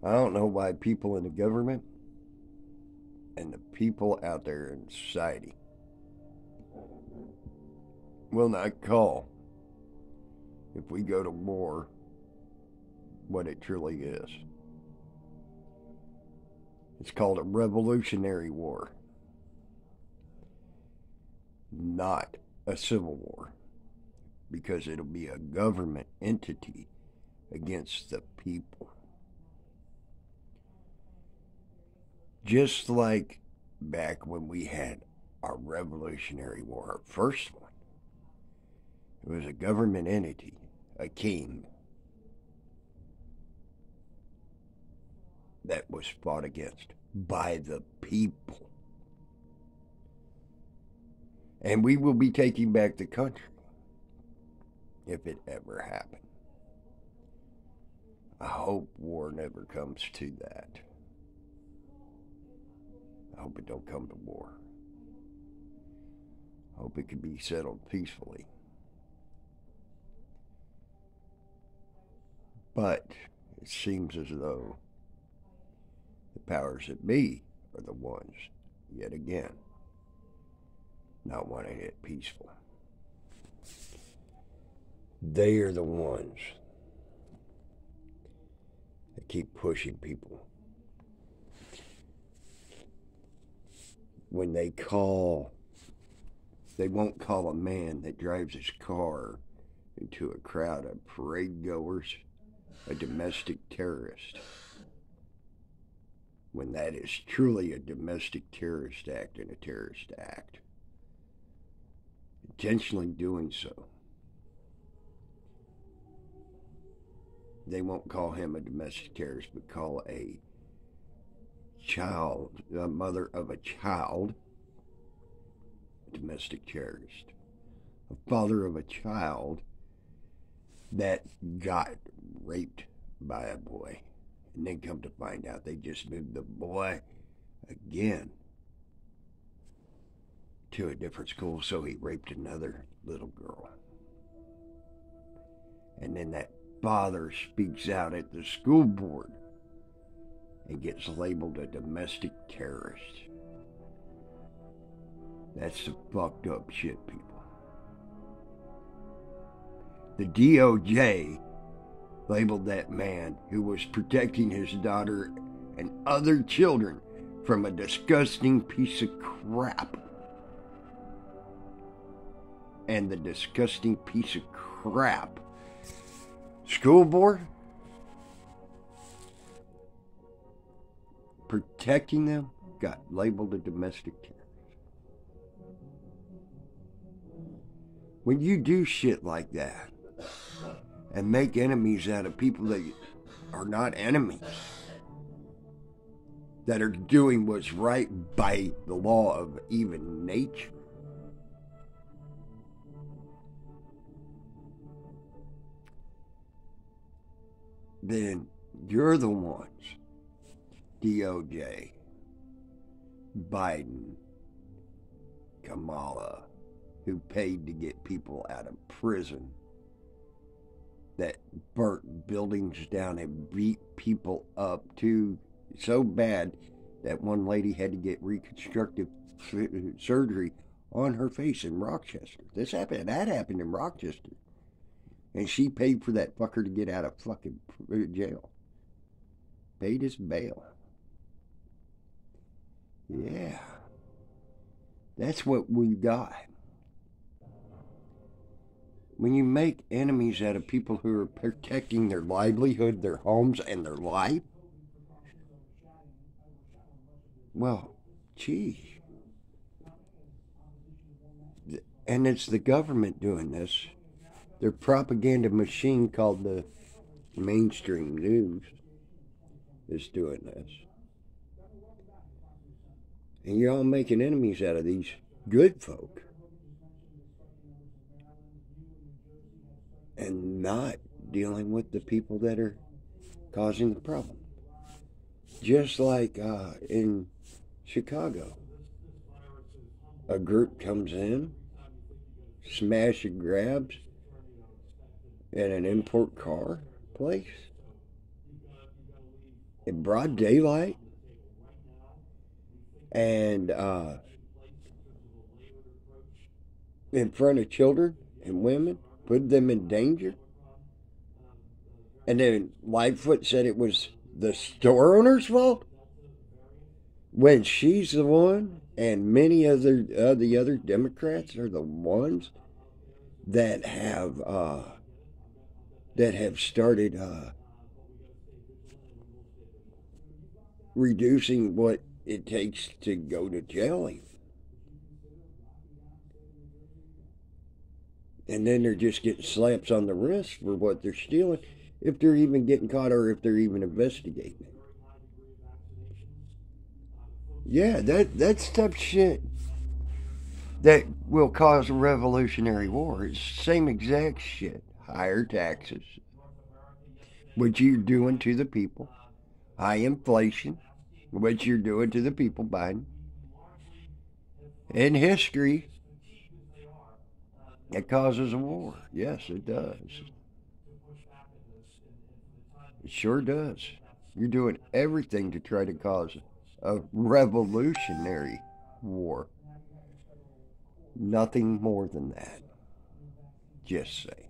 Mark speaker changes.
Speaker 1: I don't know why people in the government and the people out there in society will not call, if we go to war, what it truly is. It's called a revolutionary war, not a civil war, because it'll be a government entity against the people. Just like back when we had our Revolutionary War, our first one, it was a government entity, a king, that was fought against by the people. And we will be taking back the country if it ever happened. I hope war never comes to that. I hope it don't come to war. I hope it can be settled peacefully. But it seems as though the powers that be are the ones, yet again, not wanting it peaceful. They are the ones that keep pushing people. When they won't call a man that drives his car into a crowd of parade goers a domestic terrorist, when that is truly a domestic terrorist act and a terrorist act. Intentionally doing so. They won't call him a domestic terrorist, but call a mother of a child, a domestic terrorist. A father of a child that got raped by a boy. And then come to find out they just moved the boy again to a different school, so he raped another little girl. And then that father speaks out at the school board and gets labeled a domestic terrorist. That's the fucked up shit, people. The DOJ labeled that man who was protecting his daughter and other children from a disgusting piece of crap. And the disgusting piece of crap school board protecting them got labeled a domestic terrorist. When you do shit like that and make enemies out of people that are not enemies, that are doing what's right by the law of even nature, then you're the ones, DOJ, Biden, Kamala, who paid to get people out of prison, that burnt buildings down and beat people up too so bad that one lady had to get reconstructive surgery on her face in Rochester. That happened in Rochester. And she paid for that fucker to get out of fucking jail. Paid his bail. Yeah. That's what we got. When you make enemies out of people who are protecting their livelihood, their homes, and their life, well, gee. And it's the government doing this. Their propaganda machine called the mainstream news is doing this. And you're all making enemies out of these good folk. And not dealing with the people that are causing the problem. Just like in Chicago. A group comes in, smash and grabs at an import car place. in broad daylight and in front of children and women, put them in danger. And then Lightfoot said it was the store owner's fault when she's the one, and many other the other Democrats are the ones that have started reducing what it takes to go to jail. And then they're just getting slaps on the wrist for what they're stealing, if they're even getting caught or if they're even investigating it. Yeah, that's tough shit that will cause a revolutionary war. It's the same exact shit. Higher taxes, what you're doing to the people. High inflation, what you're doing to the people, Biden. In history, it causes a war. Yes, it does. It sure does. You're doing everything to try to cause a revolutionary war. Nothing more than that. Just say.